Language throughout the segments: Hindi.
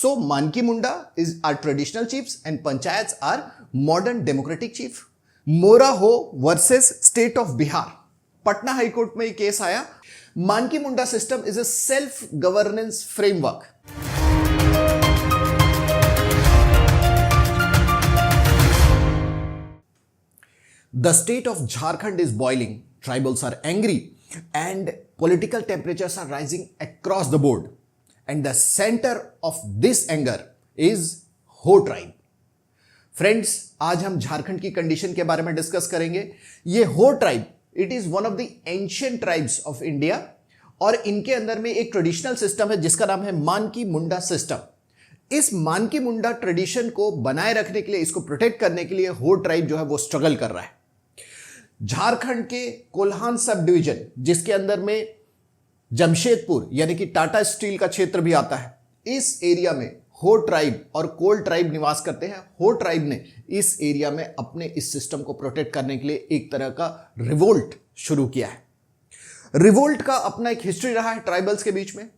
So Manki Munda is our traditional chiefs and panchayats are modern democratic chief. Mora Ho versus state of Bihar, Patna high court में ये केस आया. Manki Munda system is a self governance framework. The state of Jharkhand is boiling, tribals are angry, and political temperatures are rising across the board. And the center of this anger is Ho tribe. Friends, आज हम झारखंड की कंडीशन के बारे में डिस्कस करेंगे. ये हो tribe, it is one of the ancient tribes of India और इनके अंदर में एक ट्रेडिशनल सिस्टम है जिसका नाम है मानकी मुंडा सिस्टम. इस मानकी मुंडा ट्रेडिशन को बनाए रखने के लिए, इसको प्रोटेक्ट करने के लिए हो ट्राइब जो है वो स्ट्रगल कर रहा है. झारखंड के कोल्हान सब डिवीजन, जिसके अंदर में जमशेदपुर यानी कि टाटा स्टील का क्षेत्र भी आता है, इस एरिया में हो ट्राइब और कोल ट्राइब निवास करते हैं. हो ट्राइब ने इस एरिया में अपने इस सिस्टम को प्रोटेक्ट करने के लिए एक तरह का रिवोल्ट शुरू किया है. रिवोल्ट का अपना एक हिस्ट्री रहा है ट्राइबल्स के बीच में.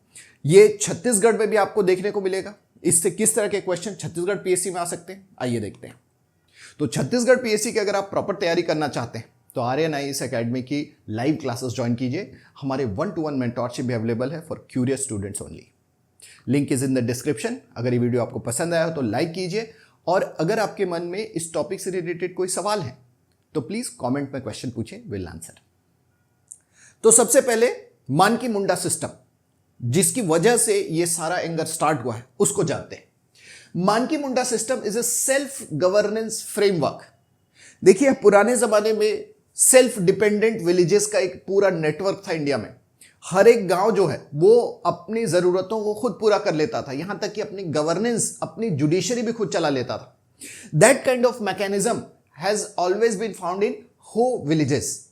ये छत्तीसगढ़ में भी आपको देखने को मिलेगा. इससे किस तरह के क्वेश्चन छत्तीसगढ़ पीएससी में आ सकते हैं, आइए देखते हैं. तो छत्तीसगढ़ पीएससी की अगर आप प्रॉपर तैयारी करना चाहते हैं तो आर्यन आईएएस एकेडमी की लाइव क्लासेस ज्वाइन कीजिए. हमारे 1-to-1 मेंटोरशिप भी अवेलेबल है for curious students only. Link is in the description. अगर ये वीडियो आपको पसंद आया हो तो लाइक कीजिए, और अगर आपके मन में इस टॉपिक से रिलेटेड कोई सवाल है तो प्लीज कमेंट में क्वेश्चन पूछें, विल आंसर. तो सबसे पहले मानकी मुंडा सिस्टम, जिसकी वजह से ये सारा एंगर स्टार्ट हुआ है, उसको जानते हैं. Manki Munda system is a self governance framework. देखिए, पुराने जमाने में सेल्फ डिपेंडेंट विलेजेस का एक पूरा नेटवर्क था इंडिया में. हर एक गांव जो है वो अपनी जरूरतों को खुद पूरा कर लेता था, यहां तक कि अपनी गवर्नेंस, अपनी जुडिशरी भी खुद चला लेता था. That kind of mechanism has always been found in Ho villages.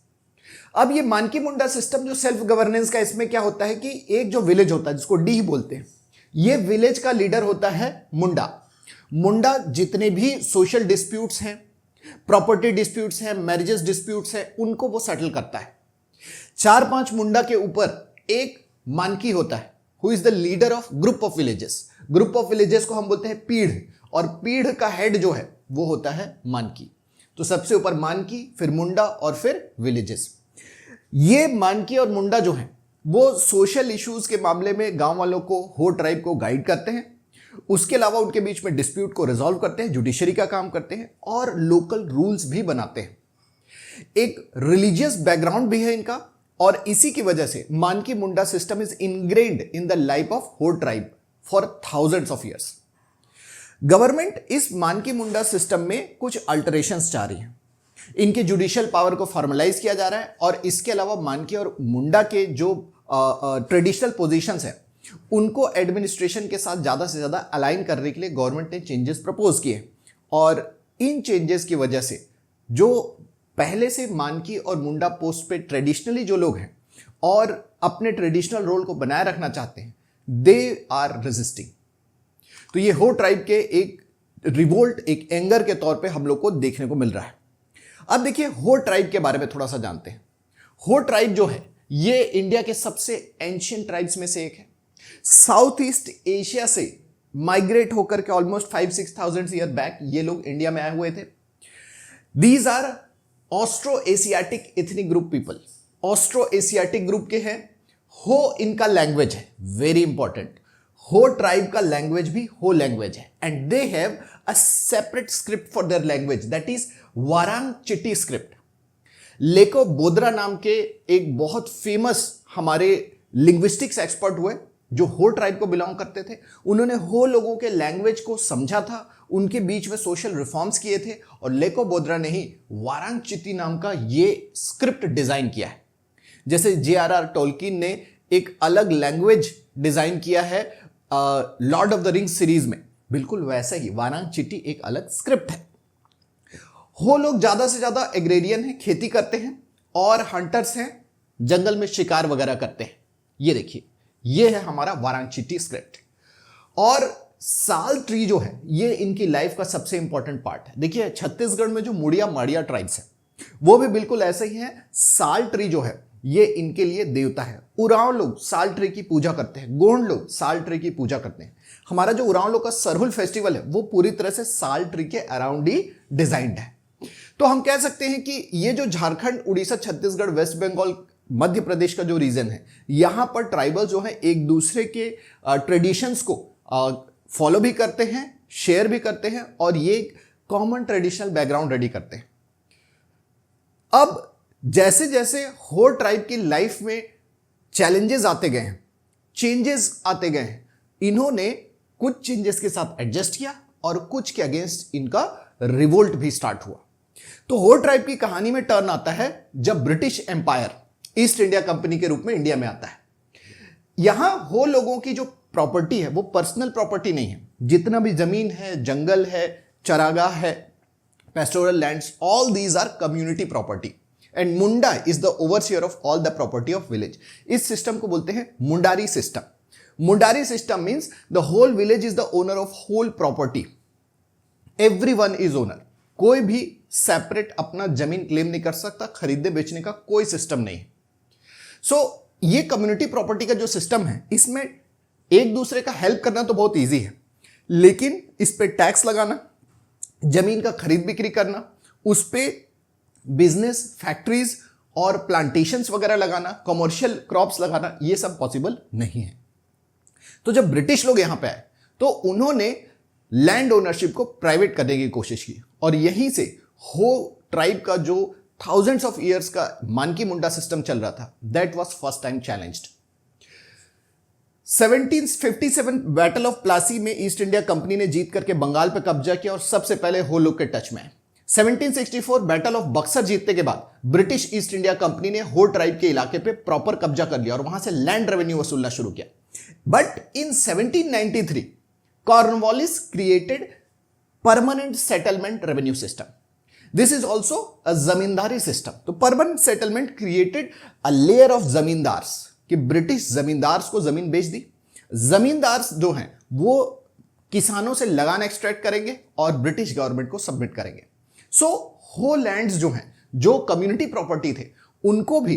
अब ये मानकी मुंडा सिस्टम जो सेल्फ गवर्नेंस का, इसमें क्या होता है कि एक जो विलेज होता है जिसको डी बोलते हैं, ये विलेज का लीडर होता है मुंडा. मुंडा जितने भी सोशल डिस्प्यूट्स हैं, प्रॉपर्टी डिस्प्यूट्स हैं, मैरिजेस डिस्प्यूट्स हैं, उनको वो सेटल करता है. 4-5 मुंडा के ऊपर एक मानकी होता है, who is the leader of group of villages. Group of villages को हम बोलते हैं पीढ़, और पीढ़ का हेड जो है वो होता है मानकी. तो सबसे ऊपर मानकी, फिर मुंडा और फिर विलेजेस. ये मानकी और मुंडा जो है वो सोशल इश्यूज के मामले में गांव वालों को, हो ट्राइब को गाइड करते हैं. उसके अलावा उनके बीच में डिस्प्यूट को रिजॉल्व करते हैं, जुडिशरी का काम करते हैं और लोकल रूल्स भी बनाते हैं. एक रिलीजियस बैकग्राउंड भी है इनका, और इसी की वजह से Manki Munda system is ingrained in the life of Ho tribe for thousands of years. Government इस मानकी मुंडा सिस्टम में कुछ अल्टरेशंस चाह रही है. इनके जुडिशियल पावर को फॉर्मलाइज किया जा रहा है, और इसके अलावा मानकी और मुंडा के जो ट्रेडिशनल पोजीशंस हैं उनको एडमिनिस्ट्रेशन के साथ ज़्यादा से ज़्यादा अलाइन करने के लिए गवर्नमेंट ने चेंजेस प्रपोज किए. और इन चेंजेस की वजह से जो पहले से मानकी और मुंडा पोस्ट पे ट्रेडिशनली जो लोग हैं और अपने ट्रेडिशनल रोल को बनाए रखना चाहते हैं, दे आर रेजिस्टिंग. तो ये हो ट्राइब के एक रिवोल्ट, एक एंगर के तौर पे हम लोग को देखने को मिल रहा है. अब देखिए, हो ट्राइब के बारे में थोड़ा सा जानते हैं. हो ट्राइब जो है ये इंडिया के सबसे एंशिएंट ट्राइब्स में से एक है. साउथ ईस्ट एशिया से माइग्रेट होकर के ऑलमोस्ट 5-6,000 ईयर बैक ये लोग इंडिया में आए हुए थे. These are Austro Asiatic ethnic group people. Austro Asiatic group के हैं. हो इनका लैंग्वेज है, वेरी इंपॉर्टेंट. हो ट्राइब का लैंग्वेज भी हो लैंग्वेज है, and they have a separate script for their language, that is Warang Chiti script. लेको Bodra नाम के एक बहुत फेमस हमारे लिंग्विस्टिक्स एक्सपर्ट हुए जो हो ट्राइब को बिलोंग करते थे. उन्होंने हो लोगों के लैंग्वेज को समझा था, उनके बीच में सोशल रिफॉर्म्स किए थे, और लेको बोद्रा ने ही वारांग चिटी नाम का ये स्क्रिप्ट डिजाइन किया है. जैसे J.R.R. टोल्किन ने एक अलग लैंग्वेज डिजाइन किया है Lord of the rings series में, बिल्कुल वैसा ही वारांग चिटी एक अलग स्क्रिप्ट है. हो लोग ज्यादा से ज्यादा एग्रेरियन हैं, खेती करते हैं, और हंटर्स हैं, जंगल में शिकार वगैरह करते हैं. ये देखिए, ये है हमारा वारांग चिटी स्क्रिप्ट. और साल ट्री जो है ये इनकी लाइफ का सबसे इंपॉर्टेंट पार्ट है. देखिए, छत्तीसगढ़ में जो मुड़िया माड़िया ट्राइब्स है वो भी बिल्कुल ऐसे ही है. साल ट्री जो है ये इनके लिए देवता है। उरांव लोग साल ट्री की पूजा करते हैं, गोंड लोग साल ट्री की पूजा करते हैं। हमारा जो उरांव लोग का सरहुल फेस्टिवल है वो पूरी तरह से साल ट्री के अराउंड ही डिजाइंड है। तो हम कह सकते हैं कि ये जो झारखंड, उड़ीसा, छत्तीसगढ़, वेस्ट बंगाल, मध्य प्रदेश का जो रीजन है, यहां पर ट्राइबल जो है एक दूसरे के ट्रेडिशंस को फॉलो भी करते हैं, शेयर भी करते हैं और ये कॉमन ट्रेडिशनल बैकग्राउंड रेडी करते हैं। अब जैसे जैसे हो ट्राइब की लाइफ में चैलेंजेस आते गए हैं, चेंजेस आते गए हैं, इन्होंने कुछ चेंजेस के साथ एडजस्ट किया और कुछ के अगेंस्ट इनका रिवोल्ट भी स्टार्ट हुआ। तो हो ट्राइब की कहानी में टर्न आता है जब British empire East India company के रूप में इंडिया में आता है। यहां हो लोगों की जो प्रॉपर्टी है वो पर्सनल प्रॉपर्टी नहीं है। जितना भी जमीन है, जंगल है, चरागाह है, pastoral lands, all these are community property and Munda is the overseer of all the property of village. इस सिस्टम को बोलते हैं Mundari system. Mundari system means the whole village is the owner of whole property, everyone is owner. कोई भी सेपरेट अपना जमीन क्लेम नहीं कर सकता, खरीदने बेचने का कोई सिस्टम नहीं। सो ये कम्युनिटी प्रॉपर्टी का जो सिस्टम है, इसमें एक दूसरे का हेल्प करना तो बहुत इजी है, लेकिन इस पे टैक्स लगाना, जमीन का खरीद बिक्री करना, उस पे बिजनेस, फैक्ट्रीज और प्लांटेशंस वगैरह लगाना, कमर्शियल क्रॉप्स लगाना, ये सब पॉसिबल नहीं है। तो जब ब्रिटिश लोग यहां पे आए तो उन्होंने लैंड ओनरशिप को प्राइवेट करने की कोशिश की और यहीं से हो ट्राइब का जो थाउजेंड्स ऑफ ईयर्स का मानकी मुंडा सिस्टम चल रहा था, that was first time challenged. 1757 battle of Plassey में ईस्ट इंडिया कंपनी ने जीत करके बंगाल पर कब्जा किया और सबसे पहले हो लोग के टच में। 1764 बैटल ऑफ बक्सर जीतने के बाद ब्रिटिश ईस्ट इंडिया कंपनी ने हो ट्राइब के इलाके पे प्रॉपर कब्जा कर लिया और वहां से लैंड रेवेन्यू वसूलना शुरू किया। But in 1793 Cornwallis created permanent settlement revenue system. This is also a zamindari system. तो permanent settlement created a layer of zamindars, कि ब्रिटिश जमींदार्स को जमीन बेच दी। जमींदार्स जो हैं वो किसानों से लगान एक्सट्रैक्ट करेंगे और ब्रिटिश गवर्नमेंट को सबमिट करेंगे। सो हो लैंड्स जो हैं, जो कम्युनिटी प्रॉपर्टी थे, उनको भी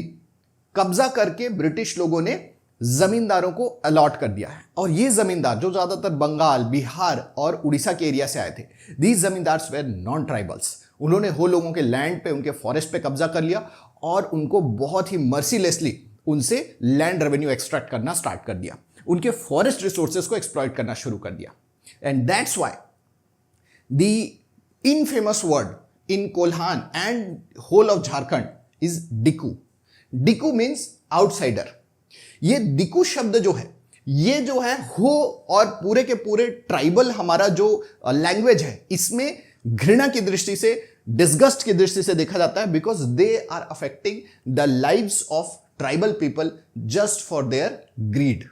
कब्जा करके ब्रिटिश लोगों ने जमींदारों को अलॉट कर दिया है। और ये जमींदार जो ज्यादातर बंगाल, बिहार और उड़ीसा के एरिया से आए थे, these zamindars were non tribals. उन्होंने हो लोगों के लैंड पे, उनके फॉरेस्ट पे कब्जा कर लिया और उनको बहुत ही मर्सीलेसली उनसे लैंड रेवेन्यू एक्सट्रैक्ट करना स्टार्ट कर दिया, उनके फॉरेस्ट रिसोर्सेज को एक्सप्लॉइट करना शुरू कर दिया। And that's why the infamous word in Kolhan and whole of Jharkhand is diku. Diku means outsider. ये डिकू शब्द जो है, ये जो है हो और पूरे के पूरे ट्राइबल हमारा जो लैंग्वेज है, इसमें घृणा की दृष्टि से, डिस्गस्ट की दृष्टि से देखा जाता है, because they are affecting the lives of tribal people just for their greed.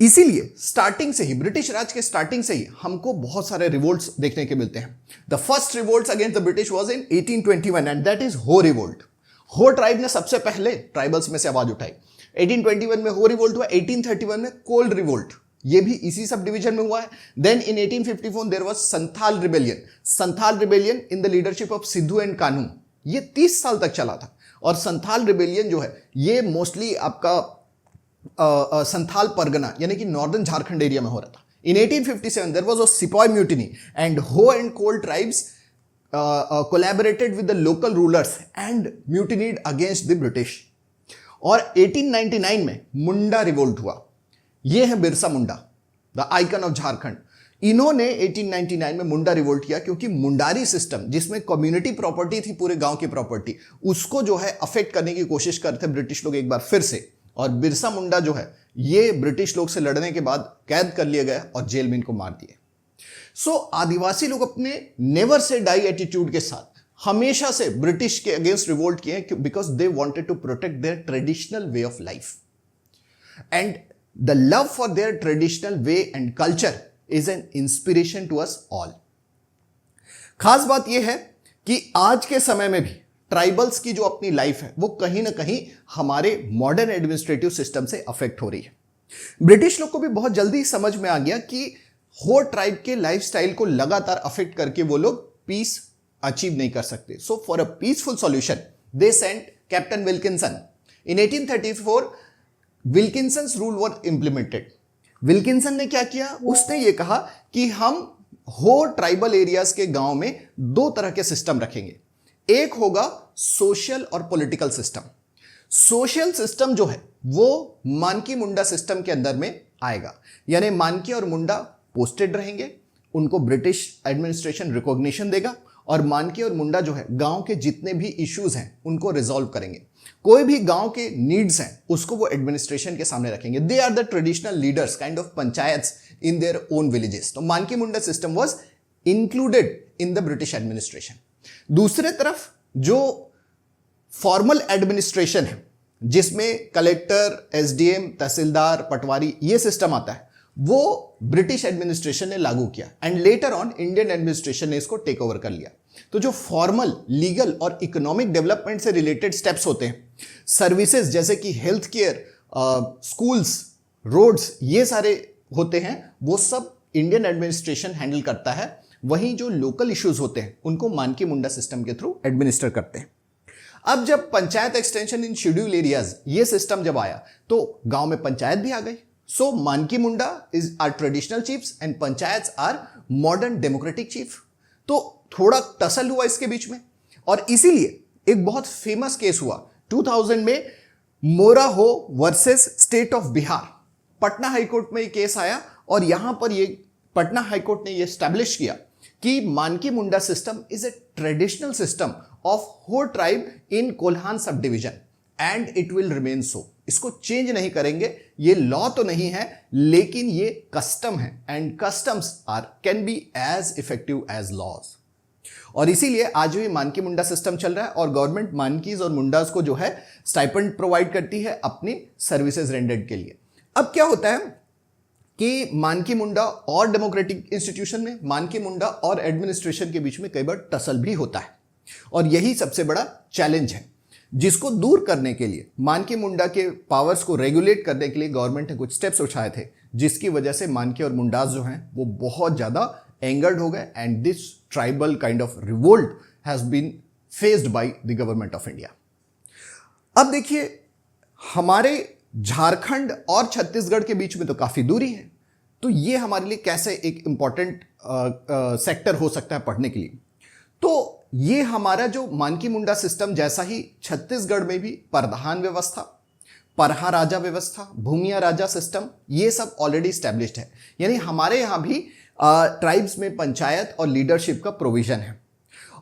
इसीलिए स्टार्टिंग से ही, ब्रिटिश राज के स्टार्टिंग से ही हमको बहुत सारे रिवोल्ट्स देखने के मिलते हैं। The first revolt against the British was in 1821 and that is हो रिवोल्ट। हो ट्राइब ने सबसे पहले ट्राइबल्स में से आवाज उठाई। 1821 में हो रिवोल्ट हुआ, 1831 में कोल्ड रिवोल्ट, ये भी इसी सब डिवीजन में हुआ है। Then in 1854 there was Santhal rebellion. Santhal rebellion in the leadership of Sidhu and Kanhu, ये 30 साल तक चला था। और संथाल रिबेलियन जो है ये मोस्टली आपका संथाल परगना यानी कि नॉर्दर्न झारखंड एरिया में हो रहा था। इन 1857 देयर वाज अ सिपाही म्यूटिनी एंड हो and cold tribes collaborated with the local rulers and mutinied against the British। और 1899 में मुंडा रिवोल्ट हुआ। यह है Birsa Munda, the icon of Jharkhand. इन्होंने 1899 में मुंडा रिवोल्ट किया क्योंकि मुंडारी सिस्टम, जिसमें कम्युनिटी प्रॉपर्टी थी, पूरे गांव की प्रॉपर्टी, उसको जो है अफेक्ट करने की कोशिश करते ब्रिटिश लोग एक बार फिर से। और बिरसा मुंडा जो है ये ब्रिटिश लोग से लड़ने के बाद कैद कर लिए गए और जेल में इनको मार दिए। सो आदिवासी लोग अपने नेवर से डाई एटीट्यूड के साथ हमेशा से ब्रिटिश के अगेंस्ट रिवोल्ट किए, because they wanted to protect their traditional way of life and the love for their traditional way and culture is an inspiration to us all. खास बात यह है कि आज के समय में भी ट्राइबल्स की जो अपनी लाइफ है वो कहीं ना कहीं हमारे मॉडर्न एडमिनिस्ट्रेटिव सिस्टम से अफेक्ट हो रही है। ब्रिटिश लोग को भी बहुत जल्दी समझ में आ गया कि हो ट्राइब के लाइफस्टाइल को लगातार अफेक्ट करके वो लोग पीस अचीव नहीं कर सकते। So for a peaceful solution they sent captain Wilkinson. In 1834 Wilkinson's rule were implemented. Wilkinson ने क्या किया, उसने ये कहा कि हम हो ट्राइबल एरियाज के गांव में दो तरह के सिस्टम रखेंगे, एक होगा सोशल और पॉलिटिकल सिस्टम। सोशल सिस्टम जो है वो मानकी मुंडा सिस्टम के अंदर में आएगा, यानी मानकी और मुंडा पोस्टेड रहेंगे, उनको ब्रिटिश एडमिनिस्ट्रेशन रिकॉग्निशन देगा और मानकी और मुंडा जो है गांव के जितने भी इश्यूज हैं उनको रिजॉल्व करेंगे। कोई भी गांव के नीड्स हैं उसको वो एडमिनिस्ट्रेशन के सामने रखेंगे। They are the traditional leaders kind of panchayats in their own villages. तो Manki Munda system was included in the British administration. दूसरे तरफ जो फॉर्मल एडमिनिस्ट्रेशन है जिसमें कलेक्टर, एसडीएम, तहसीलदार, पटवारी ये सिस्टम आता है, वो ब्रिटिश एडमिनिस्ट्रेशन ने लागू किया and later on Indian administration ने इसको टेक ओवर कर लिया। तो जो फॉर्मल, लीगल और इकोनॉमिक डेवलपमेंट से रिलेटेड स्टेप्स होते हैं, सर्विसेज जैसे कि हेल्थ केयर, स्कूल्स, रोड्स, ये सारे होते हैं, वो सब इंडियन एडमिनिस्ट्रेशन हैंडल करता है। वहीं जो लोकल इश्यूज होते हैं उनको मानकी मुंडा सिस्टम के थ्रू एडमिनिस्टर करते हैं। अब जब panchayat extension in schedule areas ये सिस्टम जब आया तो गांव में पंचायत भी आ गई। So Manki Munda is are traditional chiefs and panchayat are modern democratic chief. तो थोड़ा टसल हुआ इसके बीच में और इसीलिए एक बहुत फेमस केस हुआ 2000 में, मोरा Ho versus state of Bihar. Patna high court में ये केस आया और यहां पर ये पटना हाईकोर्ट ने ये स्टैब्लिश किया कि Manki Munda system is a traditional system of Ho tribe in Kolhan sub division and it will remain so. इसको चेंज नहीं करेंगे, ये लॉ तो नहीं है लेकिन ये कस्टम है and customs are can be as effective as laws. और इसीलिए आज भी मानकी मुंडा सिस्टम चल रहा है और गवर्नमेंट मानकीज और मुंडास को जो है स्टाइपेंड प्रोवाइड करती है अपनी सर्विसेज रेंडर्ड के लिए। अब क्या होता है कि मानकी मुंडा और डेमोक्रेटिक इंस्टीट्यूशन में, मानकी मुंडा और एडमिनिस्ट्रेशन के बीच में कई बार टसल भी होता है और यही सबसे बड़ा चैलेंज है जिसको दूर करने के लिए, मानकी मुंडा के पावर्स को रेगुलेट करने के लिए गवर्नमेंट ने कुछ स्टेप्स उठाए थे, जिसकी वजह से मानकी और मुंडास जो हैं वो बहुत ज़्यादा एंगर्ड हो गए and this tribal kind of revolt has been faced by the government of India. अब देखिए, हमारे झारखंड और छत्तीसगढ़ के बीच में तो काफ़ी दूरी है, तो ये हमारे लिए कैसे एक इंपॉर्टेंट सेक्टर हो सकता है पढ़ने के लिए। तो ये हमारा जो मानकी मुंडा सिस्टम जैसा ही छत्तीसगढ़ में भी परधान व्यवस्था, परहा राजा व्यवस्था, भूमिया राजा सिस्टम, ये सब ऑलरेडी स्टैब्लिश्ड है। यानी हमारे यहाँ भी ट्राइब्स में पंचायत और लीडरशिप का प्रोविजन है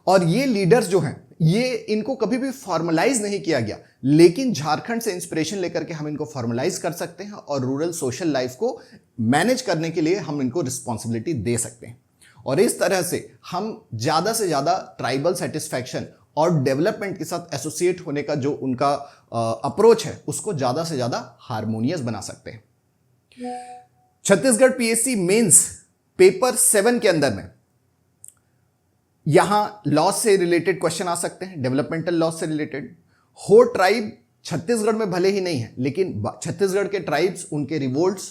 और ये लीडर्स जो हैं ये इनको कभी भी फॉर्मलाइज नहीं किया गया, लेकिन झारखंड से इंस्पिरेशन लेकर के हम इनको फॉर्मलाइज कर सकते हैं और रूरल सोशल लाइफ को मैनेज करने के लिए हम इनको रिस्पॉन्सिबिलिटी दे सकते हैं और इस तरह से हम ज़्यादा से ज़्यादा ट्राइबल सेटिस्फैक्शन और डेवलपमेंट के साथ एसोसिएट होने का जो उनका अप्रोच है उसको ज़्यादा से ज़्यादा हारमोनियस बना सकते हैं। छत्तीसगढ़ पीएससी मेंस पेपर 7 के अंदर में यहां लॉज से रिलेटेड क्वेश्चन आ सकते हैं, डेवलपमेंटल लॉज से रिलेटेड। हो ट्राइब छत्तीसगढ़ में भले ही नहीं है लेकिन छत्तीसगढ़ के ट्राइब्स, उनके रिवोल्ट्स,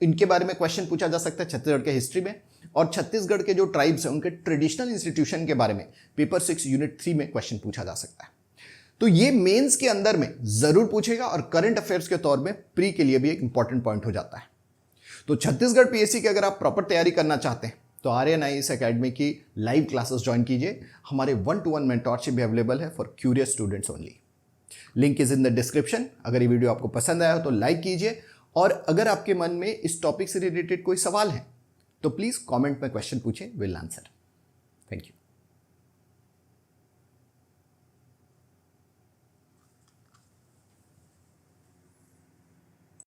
इनके बारे में क्वेश्चन पूछा जा सकता है छत्तीसगढ़ के हिस्ट्री में। और छत्तीसगढ़ के जो ट्राइब्स हैं उनके ट्रेडिशनल इंस्टीट्यूशन के बारे में पेपर 6 यूनिट 3 में क्वेश्चन पूछा जा सकता है। तो ये मेंस के अंदर में जरूर पूछेगा और करंट अफेयर्स के तौर में प्री के लिए भी एक इंपॉर्टेंट पॉइंट हो जाता है। तो छत्तीसगढ़ पीएससी की अगर आप प्रॉपर तैयारी करना चाहते हैं तो आर्यन आईएएस एकेडमी की लाइव क्लासेस ज्वाइन कीजिए। हमारे 1-to-1 मेंटोरशिप भी अवेलेबल है for curious students only. Link is in the description. अगर ये वीडियो आपको पसंद आया हो तो लाइक कीजिए और अगर आपके मन में इस टॉपिक से रिलेटेड कोई सवाल है तो प्लीज़ कमेंट में क्वेश्चन पूछें, विल आंसर। Thank you.